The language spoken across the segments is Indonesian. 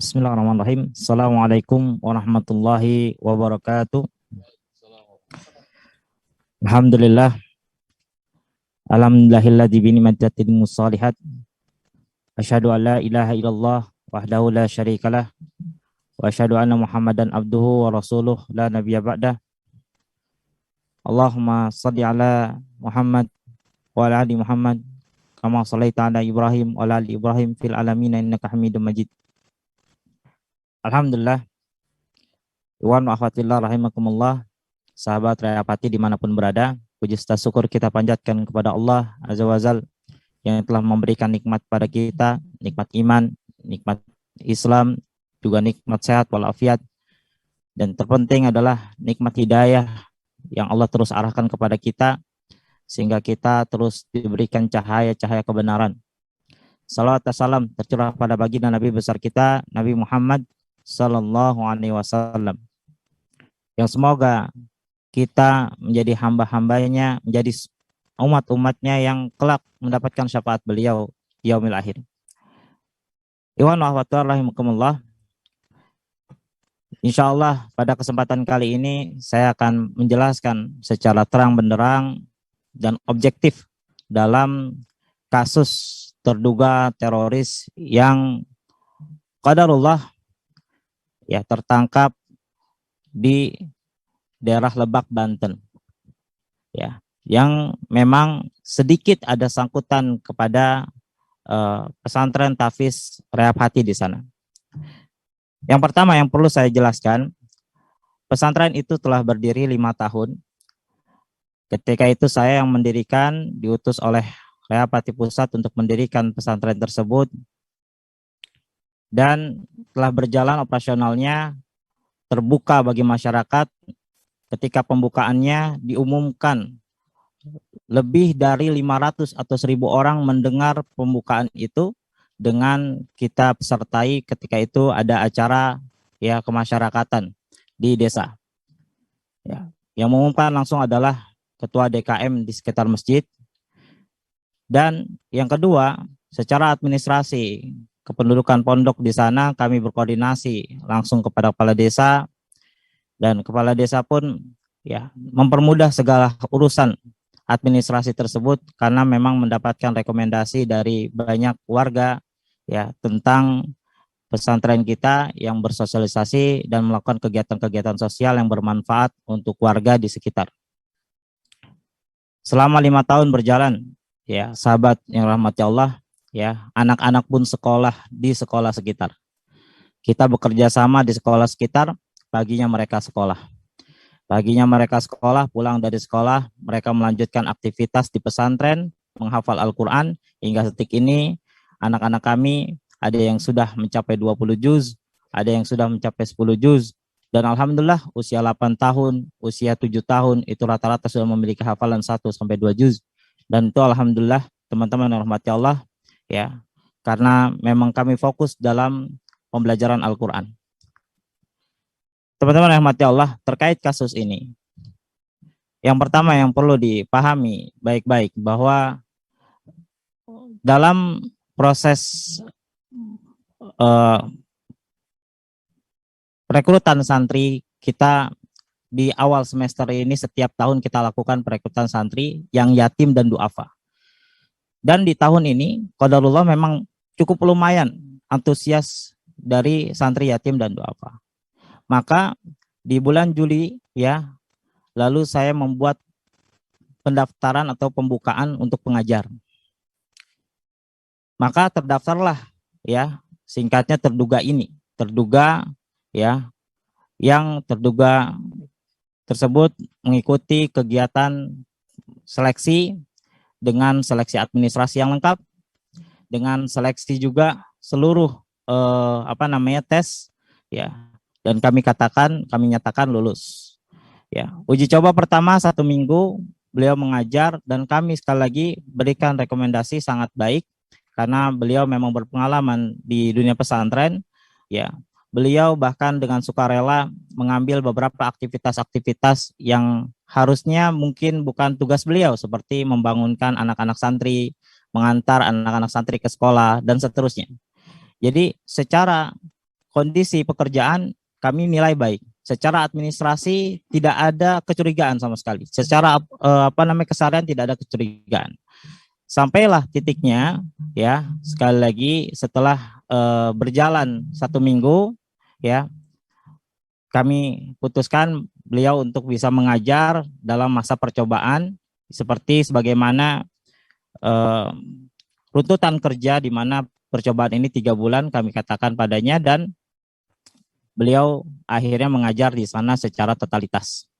Bismillahirrahmanirrahim. Assalamualaikum warahmatullahi wabarakatuh. Alhamdulillah. Alhamdulillahilladzi bi ni'matihi mussalihat. Asyhadu an la ilaha illallah wahdahu la syarikalah wa asyhadu anna Muhammadan abduhu wa rasuluh la nabiyya ba'dah. Allahumma shalli ala Muhammad wa ala ali Muhammad kama shallaita ala Ibrahim wa ala ali Ibrahim fil alamin innaka Hamidum Majid. Alhamdulillah. Iwan wa akhwatillah rahimakumullah. Sahabat Rayapati dimanapun berada, puji syukur kita panjatkan kepada Allah Azza wa Jalla yang telah memberikan nikmat pada kita, nikmat iman, nikmat Islam, juga nikmat sehat walafiat, dan terpenting adalah nikmat hidayah yang Allah terus arahkan kepada kita sehingga kita terus diberikan cahaya-cahaya kebenaran. Salawat dan salam tercurah pada baginda Nabi besar kita, Nabi Muhammad Sallallahu Alaihi Wasallam, yang semoga kita menjadi hamba-hambanya, menjadi umat-umatnya yang kelak mendapatkan syafaat beliau yaumil akhir. Iwan wa rahmatullah. Insyaallah pada kesempatan kali ini saya akan menjelaskan secara terang benderang dan objektif dalam kasus terduga teroris yang qadarullah ya tertangkap di daerah Lebak, Banten, ya, yang memang sedikit ada sangkutan kepada pesantren Tahfiz Rayapati di sana. Yang pertama yang perlu saya jelaskan, pesantren itu telah berdiri 5 tahun. Ketika itu saya yang mendirikan, diutus oleh Rayapati Pusat untuk mendirikan pesantren tersebut, dan telah berjalan operasionalnya terbuka bagi masyarakat. Ketika pembukaannya diumumkan, lebih dari 500 atau 1.000 orang mendengar pembukaan itu dengan kita pesertai. Ketika itu ada acara ya kemasyarakatan di desa. Ya, yang mengumumkan langsung adalah ketua DKM di sekitar masjid. Dan yang kedua, secara administrasi kependudukan pondok di sana kami berkoordinasi langsung kepada kepala desa, dan kepala desa pun ya mempermudah segala urusan administrasi tersebut karena memang mendapatkan rekomendasi dari banyak warga ya tentang pesantren kita yang bersosialisasi dan melakukan kegiatan-kegiatan sosial yang bermanfaat untuk warga di sekitar. Selama 5 tahun berjalan ya sahabat yang rahmati Allah, ya, anak-anak pun sekolah di sekolah sekitar. Kita bekerja sama di sekolah sekitar, paginya mereka sekolah. Paginya mereka sekolah, pulang dari sekolah, mereka melanjutkan aktivitas di pesantren, menghafal Al-Quran. Hingga detik ini, anak-anak kami ada yang sudah mencapai 20 juz, ada yang sudah mencapai 10 juz, dan alhamdulillah usia 8 tahun, usia 7 tahun, itu rata-rata sudah memiliki hafalan 1-2 juz. Dan itu alhamdulillah teman-teman yang rahmati Allah, ya, karena memang kami fokus dalam pembelajaran Al-Quran. Teman-teman yang rahmati Allah, terkait kasus ini, yang pertama yang perlu dipahami baik-baik bahwa dalam proses rekrutan santri kita di awal semester ini, setiap tahun kita lakukan perekrutan santri yang yatim dan duafa. Dan di tahun ini, qadarullah memang cukup lumayan antusias dari santri yatim dan duafa. Maka di bulan Juli ya, lalu saya membuat pendaftaran atau pembukaan untuk pengajar. Maka terdaftarlah ya, singkatnya terduga ini, terduga ya, yang terduga tersebut mengikuti kegiatan seleksi dengan seleksi administrasi yang lengkap, dengan seleksi juga seluruh tes ya, dan kami nyatakan lulus ya. Uji coba pertama 1 minggu beliau mengajar, dan kami sekali lagi berikan rekomendasi sangat baik karena beliau memang berpengalaman di dunia pesantren ya. Beliau bahkan dengan sukarela mengambil beberapa aktivitas-aktivitas yang harusnya mungkin bukan tugas beliau, seperti membangunkan anak-anak santri, mengantar anak-anak santri ke sekolah, dan seterusnya. Jadi secara kondisi pekerjaan kami nilai baik. Secara administrasi tidak ada kecurigaan sama sekali. Secara keseharian tidak ada kecurigaan. Sampailah titiknya ya, sekali lagi setelah berjalan 1 minggu ya, kami putuskan beliau untuk bisa mengajar dalam masa percobaan seperti sebagaimana runtutan kerja di mana percobaan ini 3 bulan kami katakan padanya, dan beliau akhirnya mengajar di sana secara totalitas.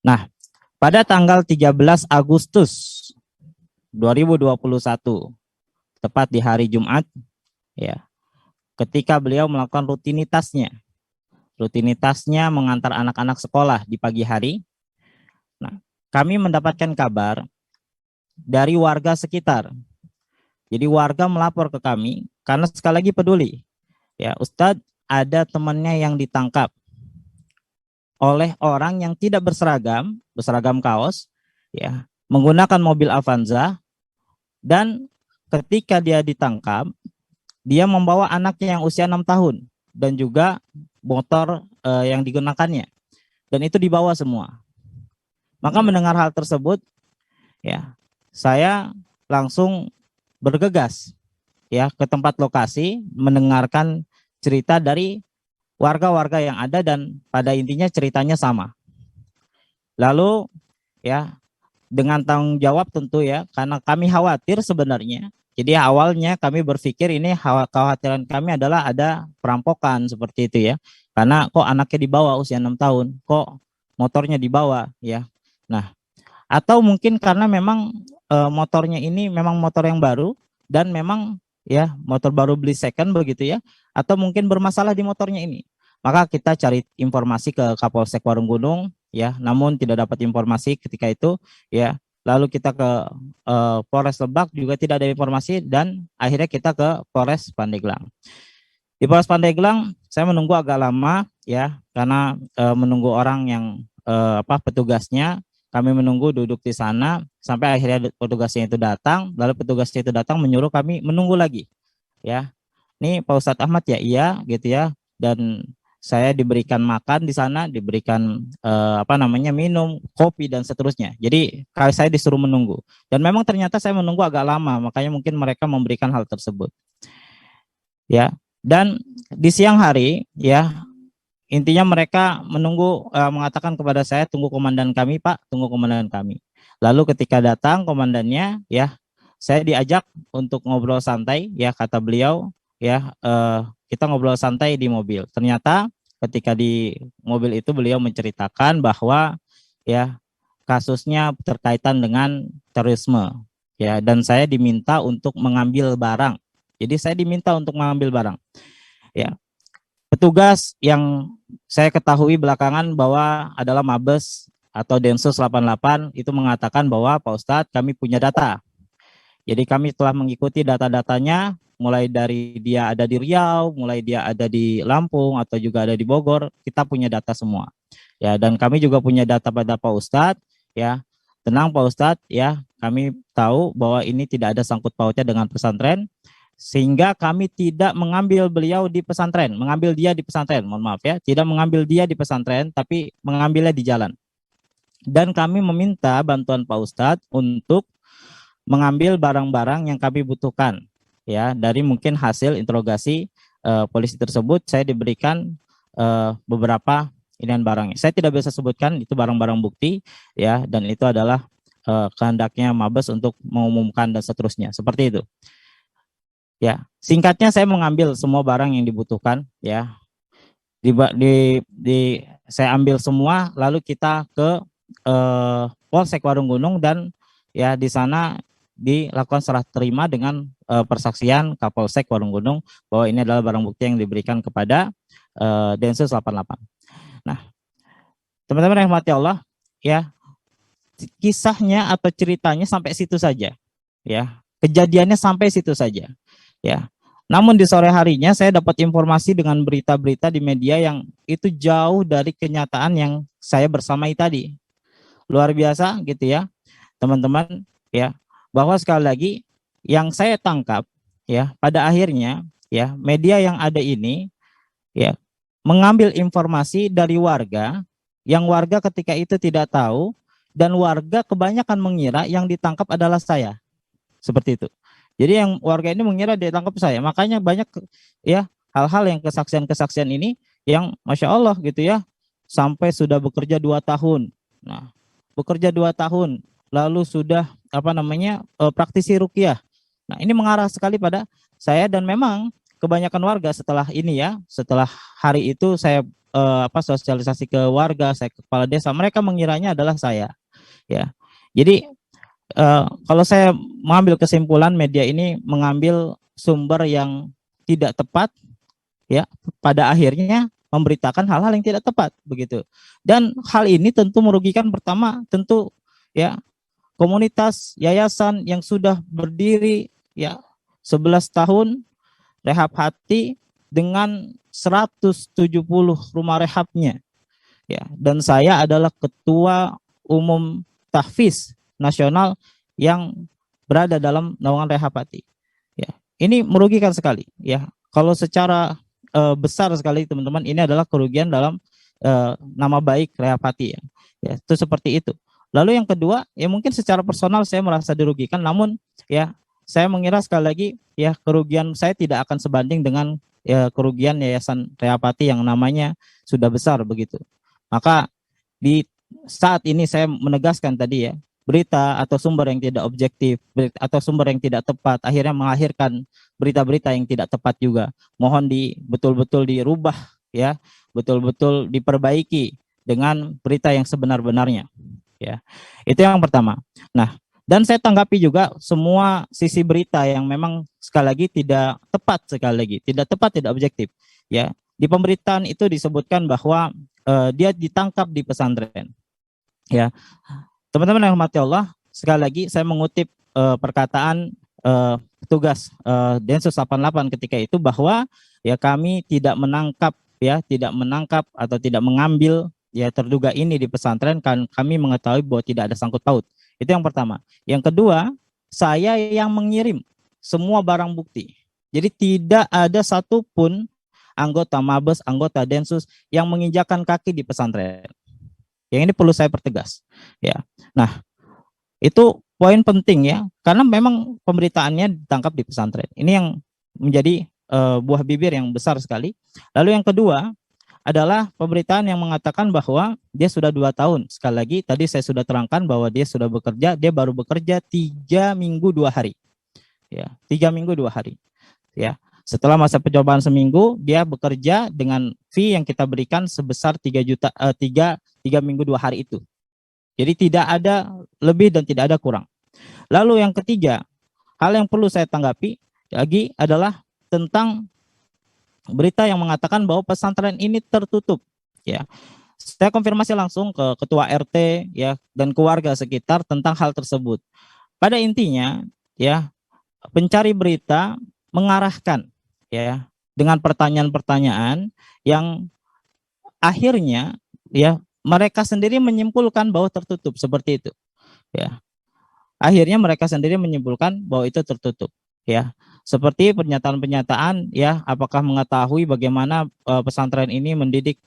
Nah, pada tanggal 13 Agustus 2021, tepat di hari Jumat, ya, ketika beliau melakukan rutinitasnya mengantar anak-anak sekolah di pagi hari. Nah, kami mendapatkan kabar dari warga sekitar. Jadi warga melapor ke kami karena sekali lagi peduli. Ya, Ustadz, ada temannya yang ditangkap oleh orang yang tidak berseragam kaos, ya, menggunakan mobil Avanza, dan ketika dia ditangkap, dia membawa anaknya yang usia 6 tahun dan juga motor yang digunakannya, dan itu dibawa semua. Maka mendengar hal tersebut, ya, saya langsung bergegas ya ke tempat lokasi, mendengarkan cerita dari warga-warga yang ada, dan pada intinya ceritanya sama. Lalu ya, dengan tanggung jawab tentu ya, karena kami khawatir sebenarnya. Jadi awalnya kami berpikir ini kekhawatiran kami adalah ada perampokan seperti itu ya. Karena kok anaknya dibawa usia 6 tahun, kok motornya dibawa ya. Nah, atau mungkin karena memang motornya ini memang motor yang baru dan memang ya motor baru beli second begitu ya, atau mungkin bermasalah di motornya ini. Maka kita cari informasi ke Kapolsek Warunggunung ya, namun tidak dapat informasi ketika itu ya. Lalu kita ke Polres Lebak juga tidak ada informasi, dan akhirnya kita ke Polres Pandeglang. Di Polres Pandeglang saya menunggu agak lama ya, karena menunggu orang yang petugasnya. Kami menunggu duduk di sana sampai akhirnya petugasnya itu datang. Lalu petugasnya itu datang menyuruh kami menunggu lagi. Ya, ini Pak Ustadz Ahmad ya, iya gitu ya. Dan saya diberikan makan di sana, diberikan minum, kopi dan seterusnya. Jadi kalau saya disuruh menunggu. Dan memang ternyata saya menunggu agak lama, makanya mungkin mereka memberikan hal tersebut. Ya, dan di siang hari ya, intinya mereka menunggu, mengatakan kepada saya, tunggu komandan kami Pak, tunggu komandan kami. Lalu ketika datang komandannya ya, saya diajak untuk ngobrol santai ya, kata beliau ya, kita ngobrol santai di mobil. Ternyata ketika di mobil itu beliau menceritakan bahwa ya kasusnya terkaitan dengan terorisme ya, dan saya diminta untuk mengambil barang. Jadi saya diminta untuk mengambil barang. Ya, petugas yang saya ketahui belakangan bahwa adalah Mabes atau Densus 88 itu mengatakan bahwa Pak Ustadz, kami punya data. Jadi kami telah mengikuti data-datanya, mulai dari dia ada di Riau, mulai dia ada di Lampung atau juga ada di Bogor, kita punya data semua. Ya, dan kami juga punya data pada Pak Ustadz ya. Tenang Pak Ustadz ya, kami tahu bahwa ini tidak ada sangkut pautnya dengan pesantren, sehingga kami tidak mengambil beliau di pesantren, mengambil dia di pesantren, mohon maaf ya, tidak mengambil dia di pesantren, tapi mengambilnya di jalan. Dan kami meminta bantuan Pak Ustadz untuk mengambil barang-barang yang kami butuhkan, ya, dari mungkin hasil interogasi polisi tersebut, saya diberikan beberapa inian barangnya. Saya tidak bisa sebutkan itu barang-barang bukti, ya, dan itu adalah kehendaknya Mabes untuk mengumumkan dan seterusnya, seperti itu. Ya, singkatnya saya mengambil semua barang yang dibutuhkan ya. Saya ambil semua, lalu kita ke Polsek Warunggunung, dan ya di sana dilakukan serah terima dengan persaksian Kapolsek Warunggunung bahwa ini adalah barang bukti yang diberikan kepada Densus 88. Nah, teman-teman yang rahmati Allah ya, kisahnya atau ceritanya sampai situ saja ya. Kejadiannya sampai situ saja. Ya, namun di sore harinya saya dapat informasi dengan berita-berita di media yang itu jauh dari kenyataan yang saya bersamai tadi. Luar biasa gitu ya, teman-teman ya, bahwa sekali lagi yang saya tangkap ya, pada akhirnya ya, media yang ada ini ya mengambil informasi dari warga yang warga ketika itu tidak tahu, dan warga kebanyakan mengira yang ditangkap adalah saya. Seperti itu. Jadi yang warga ini mengira ditangkap saya. Makanya banyak ya hal-hal yang kesaksian-kesaksian ini yang Masya Allah gitu ya, sampai sudah bekerja 2 tahun. Nah, bekerja 2 tahun, lalu sudah apa namanya praktisi ruqyah. Nah, ini mengarah sekali pada saya, dan memang kebanyakan warga setelah ini ya, setelah hari itu saya sosialisasi ke warga, saya ke kepala desa, mereka mengiranya adalah saya. Ya, jadi kalau saya mengambil kesimpulan, media ini mengambil sumber yang tidak tepat, ya, pada akhirnya memberitakan hal-hal yang tidak tepat begitu. Dan hal ini tentu merugikan, pertama tentu ya komunitas yayasan yang sudah berdiri ya 11 tahun rehab hati dengan 170 rumah rehabnya ya, dan saya adalah ketua umum tahfiz nasional yang berada dalam naungan rehab hati ya. Ini merugikan sekali ya, kalau secara besar sekali teman-teman, ini adalah kerugian dalam nama baik rehab hati ya. Ya, itu seperti itu. Lalu yang kedua, ya mungkin secara personal saya merasa dirugikan, namun ya saya mengira sekali lagi ya kerugian saya tidak akan sebanding dengan ya kerugian yayasan rehab hati yang namanya sudah besar begitu. Maka di saat ini saya menegaskan tadi ya, berita atau sumber yang tidak objektif atau sumber yang tidak tepat akhirnya melahirkan berita-berita yang tidak tepat juga. Mohon betul-betul dirubah ya, betul-betul diperbaiki dengan berita yang sebenar-benarnya ya. Itu yang pertama. Nah, dan saya tanggapi juga semua sisi berita yang memang sekali lagi tidak tepat, sekali lagi tidak tepat, tidak objektif ya. Di pemberitaan itu disebutkan bahwa dia ditangkap di pesantren ya. Teman-teman yang hormati Allah, sekali lagi saya mengutip perkataan petugas Densus 88 ketika itu, bahwa ya kami tidak menangkap atau tidak mengambil ya terduga ini di pesantren, kan kami mengetahui bahwa tidak ada sangkut paut. Itu yang pertama. Yang kedua, saya yang mengirim semua barang bukti. Jadi tidak ada satupun anggota Mabes, anggota Densus yang menginjakan kaki di pesantren. Yang ini perlu saya pertegas ya. Nah, itu poin penting ya, karena memang pemberitaannya ditangkap di pesantren. Ini yang menjadi buah bibir yang besar sekali. Lalu yang kedua adalah pemberitaan yang mengatakan bahwa dia sudah 2 tahun. Sekali lagi tadi saya sudah terangkan bahwa dia sudah bekerja, dia baru bekerja 3 minggu 2 hari. Ya, 3 minggu 2 hari. Ya. Setelah masa percobaan seminggu, dia bekerja dengan fee yang kita berikan sebesar 3 minggu 2 hari itu. Jadi tidak ada lebih dan tidak ada kurang. Lalu yang ketiga, hal yang perlu saya tanggapi lagi adalah tentang berita yang mengatakan bahwa pesantren ini tertutup. Ya, saya konfirmasi langsung ke ketua RT ya dan keluarga sekitar tentang hal tersebut. Pada intinya, ya pencari berita mengarahkan ya dengan pertanyaan-pertanyaan yang akhirnya ya mereka sendiri menyimpulkan bahwa tertutup, seperti itu ya. Akhirnya mereka sendiri menyimpulkan bahwa itu tertutup ya. Seperti pernyataan-pernyataan ya, apakah mengetahui bagaimana pesantren ini mendidik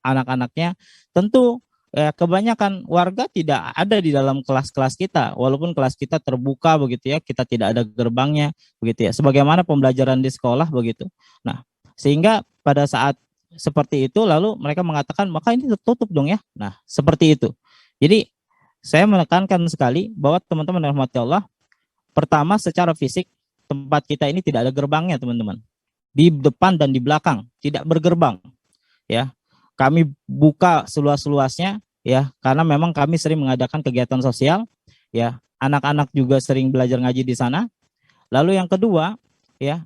anak-anaknya. Tentu kebanyakan warga tidak ada di dalam kelas-kelas kita, walaupun kelas kita terbuka begitu ya, kita tidak ada gerbangnya begitu ya, sebagaimana pembelajaran di sekolah begitu. Nah, sehingga pada saat seperti itu lalu mereka mengatakan maka ini tertutup dong ya. Nah, seperti itu. Jadi saya menekankan sekali bahwa teman-teman yang dirahmati Allah, pertama secara fisik tempat kita ini tidak ada gerbangnya teman-teman. Di depan dan di belakang tidak bergerbang ya. Kami buka seluas-luasnya ya, karena memang kami sering mengadakan kegiatan sosial ya. Anak-anak juga sering belajar ngaji di sana. Lalu yang kedua ya,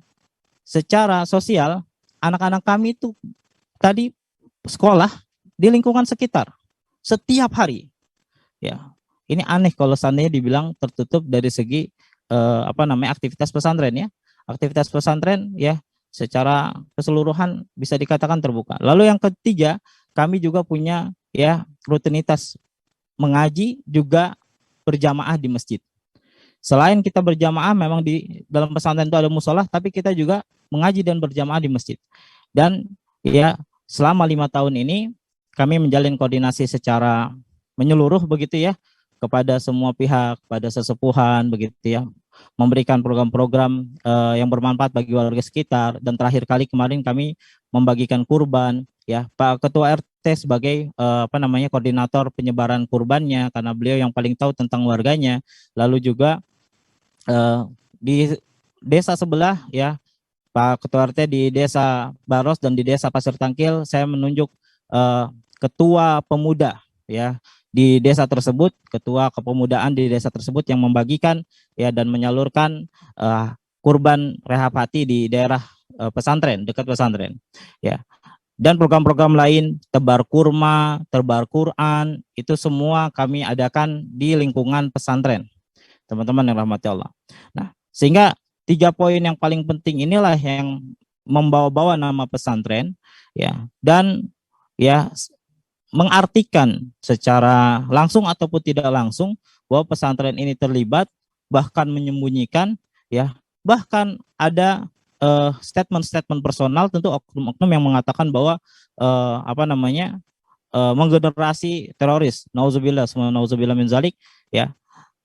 secara sosial anak-anak kami itu tadi sekolah di lingkungan sekitar setiap hari. Ya, ini aneh kalau seandainya dibilang tertutup dari segi aktivitas pesantren ya. Aktivitas pesantren ya secara keseluruhan bisa dikatakan terbuka. Lalu yang ketiga, kami juga punya ya rutinitas mengaji juga berjamaah di masjid. selain kita berjamaah, memang di dalam pesantren itu ada musola, tapi kita juga mengaji dan berjamaah di masjid. Dan ya selama 5 tahun ini kami menjalin koordinasi secara menyeluruh begitu ya, kepada semua pihak, pada sesepuhan begitu ya, memberikan program-program yang bermanfaat bagi warga sekitar. Dan terakhir kali kemarin kami membagikan kurban ya, Pak Ketua RT sebagai koordinator penyebaran kurbannya, karena beliau yang paling tahu tentang warganya. Lalu juga di desa sebelah ya, Pak Ketua RT di Desa Baros dan di Desa Pasir Tangkil, saya menunjuk ketua pemuda ya di desa tersebut, ketua kepemudaan di desa tersebut yang membagikan ya dan menyalurkan kurban rehab hati di daerah pesantren, dekat pesantren ya. Dan program-program lain, tebar kurma, tebar Quran, itu semua kami adakan di lingkungan pesantren, teman-teman yang rahmati Allah. Nah, sehingga 3 poin yang paling penting inilah yang membawa-bawa nama pesantren ya, dan ya mengartikan secara langsung ataupun tidak langsung bahwa pesantren ini terlibat, bahkan menyembunyikan ya, bahkan ada statement-statement personal, tentu oknum-oknum yang mengatakan bahwa menggenerasi teroris. Nauzubillah, nauzubillah min zalik ya.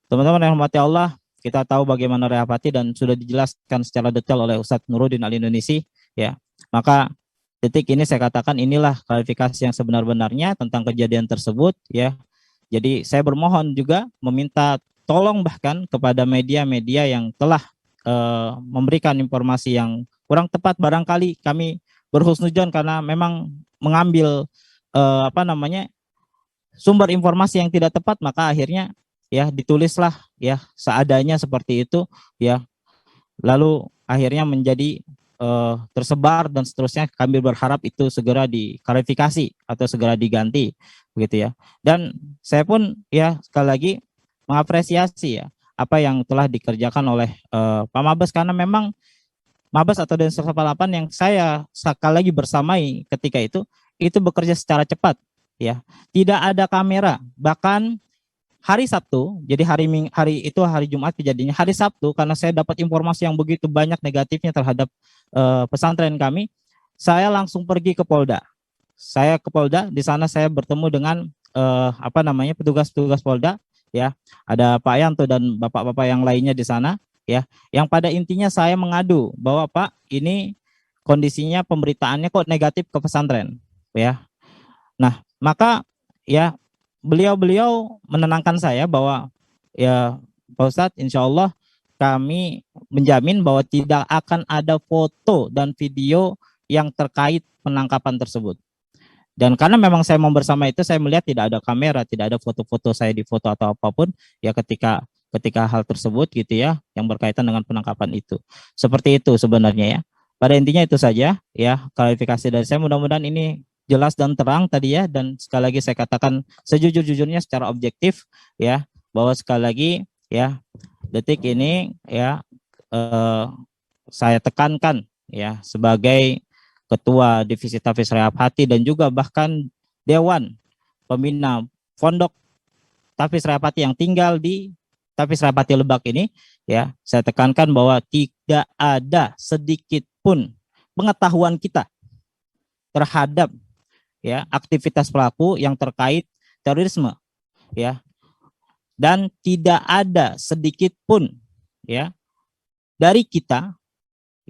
Teman-teman yang hormati Allah, kita tahu bagaimana rehab hati dan sudah dijelaskan secara detail oleh Ustadz Nuruddin Al-Indonesia ya. Maka detik ini saya katakan inilah klarifikasi yang sebenar-benarnya tentang kejadian tersebut ya. Jadi saya bermohon juga meminta tolong bahkan kepada media-media yang telah memberikan informasi yang kurang tepat, barangkali kami berhusnudzon karena memang mengambil sumber informasi yang tidak tepat, maka akhirnya ya ditulislah ya seadanya seperti itu ya, lalu akhirnya menjadi tersebar dan seterusnya. Kami berharap itu segera diklarifikasi atau segera diganti begitu ya. Dan saya pun ya sekali lagi mengapresiasi ya apa yang telah dikerjakan oleh Pak Mabes, karena memang Mabes atau Densus 88 yang saya sekali lagi bersamai ketika itu bekerja secara cepat ya. Tidak ada kamera, bahkan hari Sabtu, jadi hari Jumat kejadiannya, hari Sabtu karena saya dapat informasi yang begitu banyak negatifnya terhadap pesantren kami, saya langsung pergi ke Polda. Saya ke Polda, di sana saya bertemu dengan petugas-petugas Polda ya. Ada Pak Yanto dan bapak-bapak yang lainnya di sana ya. Yang pada intinya saya mengadu bahwa Pak, ini kondisinya pemberitaannya kok negatif ke pesantren ya. Nah, maka ya beliau menenangkan saya bahwa ya Pak Ustadz, insya Allah kami menjamin bahwa tidak akan ada foto dan video yang terkait penangkapan tersebut. Dan karena memang saya mau bersama itu, saya melihat tidak ada kamera, tidak ada foto-foto saya di foto atau apapun ya ketika hal tersebut gitu ya, yang berkaitan dengan penangkapan itu. Seperti itu sebenarnya ya. Pada intinya itu saja ya klarifikasi dari saya, mudah-mudahan ini jelas dan terang tadi ya. Dan sekali lagi saya katakan sejujur-jujurnya secara objektif ya, bahwa sekali lagi ya detik ini ya saya tekankan ya sebagai Ketua Divisi Tahfiz Rehab Hati dan juga bahkan Dewan Pembina Pondok Tahfiz Rehab Hati yang tinggal di Tahfiz Rehab Hati Lebak ini ya, saya tekankan bahwa tidak ada sedikit pun pengetahuan kita terhadap ya aktivitas pelaku yang terkait terorisme ya, dan tidak ada sedikit pun ya dari kita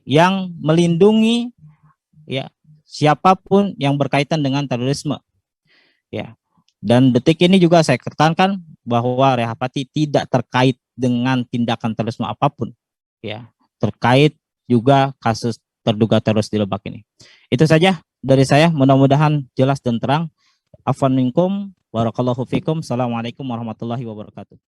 yang melindungi ya siapapun yang berkaitan dengan terorisme ya. Dan detik ini juga saya tekankan bahwa Rehab Hati tidak terkait dengan tindakan terorisme apapun ya, terkait juga kasus terduga teroris di Lebak ini. Itu saja dari saya, mudah-mudahan jelas dan terang. Afwan minkum, barakallahu fikum. Assalamualaikum warahmatullahi wabarakatuh.